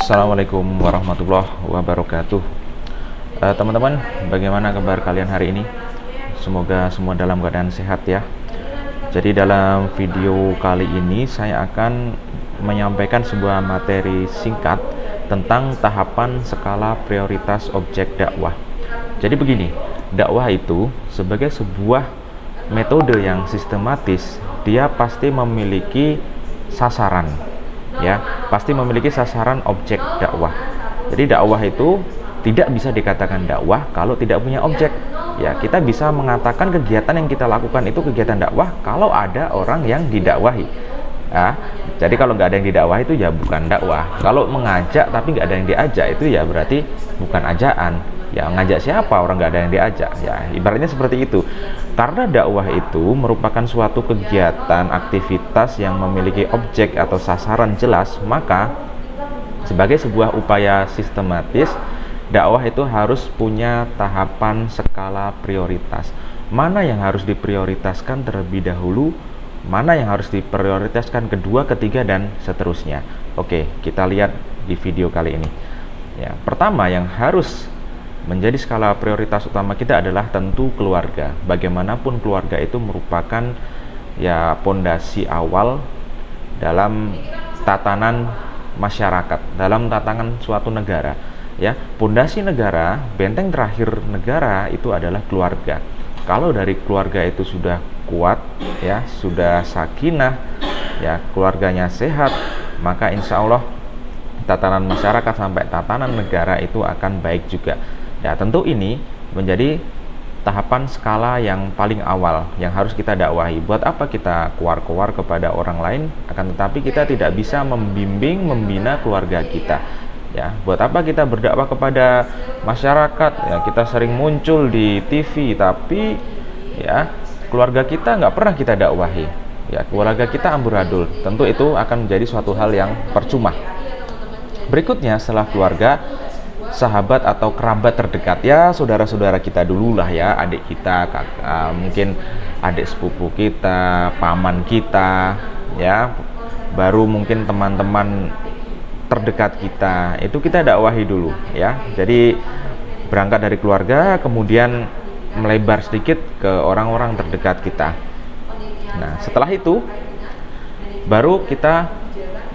Assalamualaikum warahmatullahi wabarakatuh. Teman-teman, bagaimana kabar kalian hari ini? Semoga semua dalam keadaan sehat ya. Jadi dalam video kali ini saya akan menyampaikan sebuah materi singkat tentang tahapan skala prioritas objek dakwah. Jadi begini, dakwah itu sebagai sebuah metode yang sistematis, dia pasti memiliki sasaran, ya, pasti memiliki sasaran objek dakwah. Jadi dakwah itu tidak bisa dikatakan dakwah kalau tidak punya objek. Ya, kita bisa mengatakan kegiatan yang kita lakukan itu kegiatan dakwah kalau ada orang yang didakwahi. Ya, jadi kalau nggak ada yang didakwahi itu ya bukan dakwah. Kalau mengajak tapi nggak ada yang diajak itu ya berarti bukan ajaan. Ya, ngajak siapa orang nggak ada yang diajak? Ya, ibaratnya seperti itu. Karena dakwah itu merupakan suatu kegiatan aktivitas yang memiliki objek atau sasaran jelas, maka sebagai sebuah upaya sistematis, dakwah itu harus punya tahapan skala prioritas. Mana yang harus diprioritaskan terlebih dahulu, mana yang harus diprioritaskan kedua, ketiga, dan seterusnya. Oke, kita lihat di video kali ini. Ya, pertama yang harus menjadi skala prioritas utama kita adalah tentu keluarga. Bagaimanapun keluarga itu merupakan ya pondasi awal dalam tatanan masyarakat, dalam tatanan suatu negara. Ya, pondasi negara, benteng terakhir negara itu adalah keluarga. Kalau dari keluarga itu sudah kuat, ya, sudah sakinah, ya, keluarganya sehat, maka insya Allah tatanan masyarakat sampai tatanan negara itu akan baik juga. Ya, tentu ini menjadi tahapan skala yang paling awal yang harus kita dakwahi. Buat apa kita keluar-keluar kepada orang lain, akan tetapi kita tidak bisa membimbing, membina keluarga kita. Ya, buat apa kita berdakwah kepada masyarakat? Ya, kita sering muncul di TV, tapi ya keluarga kita nggak pernah kita dakwahi. Ya, keluarga kita amburadul. Tentu itu akan menjadi suatu hal yang percuma. Berikutnya setelah keluarga, sahabat atau kerabat terdekat, ya saudara-saudara kita dulu lah ya, adik kita, kakak, mungkin adik sepupu kita, paman kita, ya, baru mungkin teman-teman terdekat kita, itu kita dakwahi dulu ya. Jadi berangkat dari keluarga, kemudian melebar sedikit ke orang-orang terdekat kita. Nah, setelah itu baru kita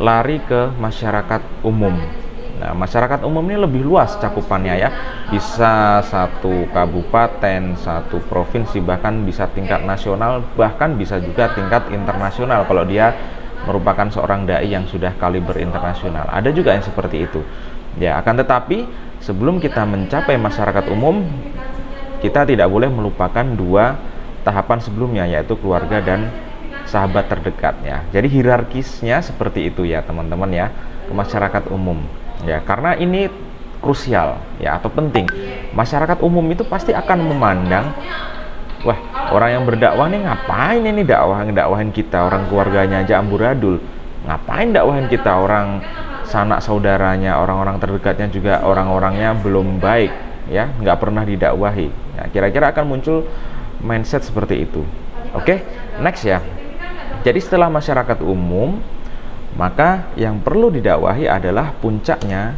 lari ke masyarakat umum. Nah, masyarakat umum ini lebih luas cakupannya ya, bisa satu kabupaten, satu provinsi, bahkan bisa tingkat nasional, bahkan bisa juga tingkat internasional kalau dia merupakan seorang dai yang sudah kaliber internasional. Ada juga yang seperti itu. Ya, akan tetapi sebelum kita mencapai masyarakat umum, kita tidak boleh melupakan dua tahapan sebelumnya, yaitu keluarga dan sahabat terdekatnya. Jadi hierarkisnya seperti itu ya teman-teman ya, ke masyarakat umum. Ya, karena ini krusial ya atau penting. Masyarakat umum itu pasti akan memandang, wah, orang yang berdakwah nih ngapain ini dakwahin kita, orang keluarganya aja amburadul, ngapain dakwahin kita, orang sanak saudaranya, orang-orang terdekatnya juga orang-orangnya belum baik, ya, nggak pernah didakwahi. Ya, kira-kira akan muncul mindset seperti itu. Oke, next ya. Jadi setelah masyarakat umum, maka yang perlu didakwahi adalah puncaknya,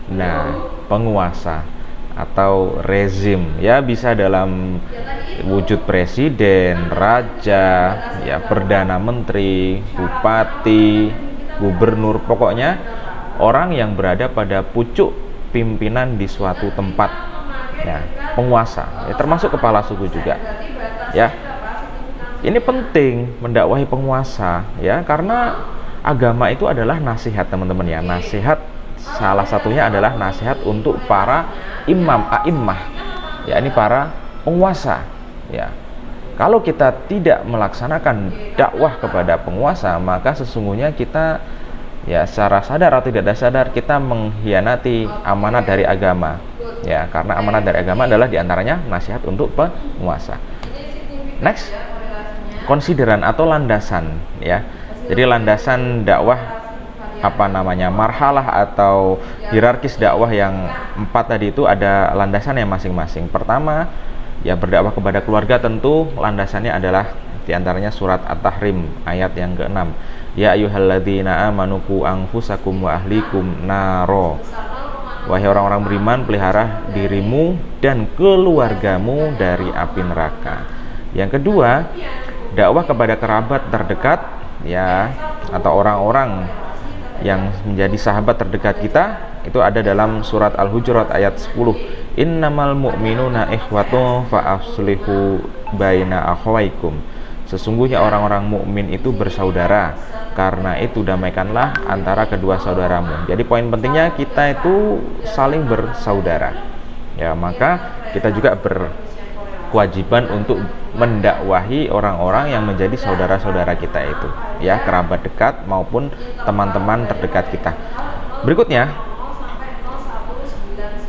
nah, penguasa atau rezim, ya, bisa dalam wujud presiden, raja, ya, perdana menteri, bupati, gubernur, pokoknya orang yang berada pada pucuk pimpinan di suatu tempat. Ya, penguasa, ya, termasuk kepala suku juga. Ya, ini penting mendakwahi penguasa, ya, karena agama itu adalah nasihat teman-teman ya, nasihat. Salah satunya adalah nasihat untuk para imam, a'immah, ya, ini para penguasa. Ya, kalau kita tidak melaksanakan dakwah kepada penguasa, maka sesungguhnya kita ya secara sadar atau tidak sadar kita mengkhianati amanat dari agama. Ya, karena amanat dari agama adalah diantaranya nasihat untuk penguasa. Next, konsideran atau landasan ya. Jadi landasan dakwah, apa namanya, marhalah atau hierarkis dakwah yang 4 tadi itu ada landasannya masing-masing. Pertama, ya, berdakwah kepada keluarga, tentu landasannya adalah diantaranya surat At-Tahrim ayat yang ke-6. ya ayyuhalladzina amanu qu anfusakum wa ahlikum naro. Wahai orang-orang beriman, pelihara dirimu dan keluargamu dari api neraka. Yang kedua, dakwah kepada kerabat terdekat ya, atau orang-orang yang menjadi sahabat terdekat kita. Itu ada dalam surat Al-Hujurat ayat 10. Innamal mu'minuna ikhwatu fa aslihu baina akhwaikum. Sesungguhnya orang-orang mukmin itu bersaudara, karena itu damaikanlah antara kedua saudaramu. Jadi poin pentingnya kita itu saling bersaudara. Ya, maka kita juga berkewajiban untuk mendakwahi orang-orang yang menjadi saudara-saudara kita itu, ya, kerabat dekat maupun teman-teman terdekat kita. Berikutnya,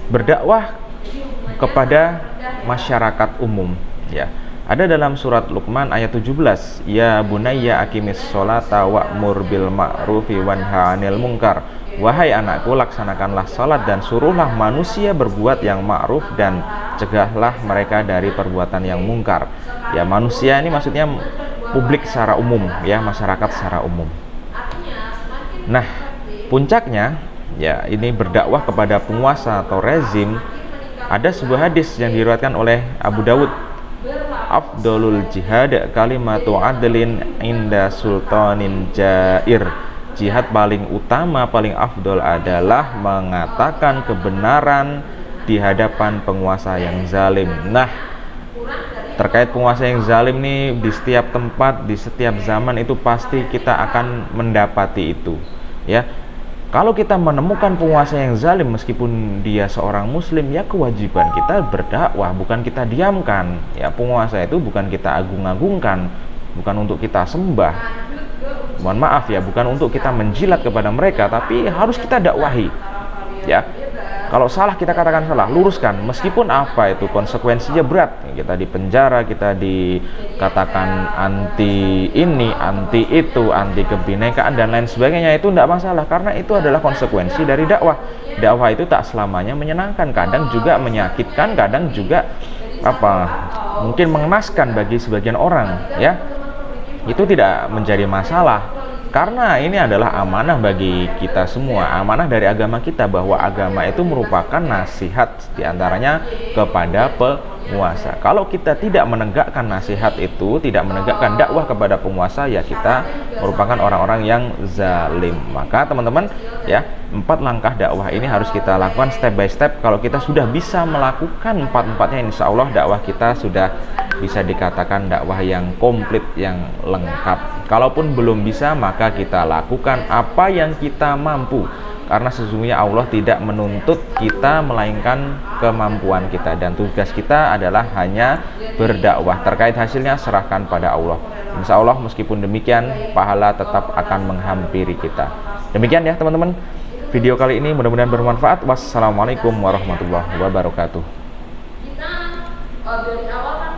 berdakwah kepada masyarakat umum, ya. Ada dalam surat Luqman ayat 17, ya bunayya aqimis sholata wa'mur bil ma'rufi wanha 'anil munkar. Wahai anakku, laksanakanlah salat dan suruhlah manusia berbuat yang ma'ruf dan cegahlah mereka dari perbuatan yang mungkar. Ya, manusia ini maksudnya publik secara umum, ya, masyarakat secara umum. Nah, puncaknya ya ini berdakwah kepada penguasa atau rezim. Ada sebuah hadis yang diriwayatkan oleh Abu Dawud, afdolul jihad kalimatu adlin inda sultanin jair. Jihad paling utama, paling afdol adalah mengatakan kebenaran di hadapan penguasa yang zalim. Nah, terkait penguasa yang zalim nih, di setiap tempat, di setiap zaman itu pasti kita akan mendapati itu, ya. Kalau kita menemukan penguasa yang zalim meskipun dia seorang muslim, ya kewajiban kita berdakwah, bukan kita diamkan. Ya, penguasa itu bukan kita agung-agungkan, bukan untuk kita sembah. Mohon maaf ya, bukan untuk kita menjilat kepada mereka, tapi harus kita dakwahi. Ya. Kalau salah kita katakan salah, luruskan, meskipun apa itu konsekuensinya berat. Kita dipenjara, kita dikatakan anti ini, anti itu, anti kebinekaan dan lain sebagainya, itu tidak masalah, karena itu adalah konsekuensi dari dakwah. Dakwah itu tak selamanya menyenangkan, kadang juga menyakitkan, kadang juga mungkin mengenaskan bagi sebagian orang, ya. Itu tidak menjadi masalah. Karena ini adalah amanah bagi kita semua, amanah dari agama kita, bahwa agama itu merupakan nasihat diantaranya kepada penguasa. Kalau kita tidak menegakkan nasihat itu, tidak menegakkan dakwah kepada penguasa, ya kita merupakan orang-orang yang zalim. Maka teman-teman, ya, 4 langkah dakwah ini harus kita lakukan step by step. Kalau kita sudah bisa melakukan 4-4-nya, insya Allah dakwah kita sudah bisa dikatakan dakwah yang komplit, yang lengkap. Kalaupun belum bisa, maka kita lakukan apa yang kita mampu, karena sesungguhnya Allah tidak menuntut kita melainkan kemampuan kita, dan tugas kita adalah hanya berdakwah. Terkait hasilnya serahkan pada Allah. Insya Allah meskipun demikian, pahala tetap akan menghampiri kita. Demikian ya teman-teman, video kali ini mudah-mudahan bermanfaat. Wassalamualaikum warahmatullahi wabarakatuh.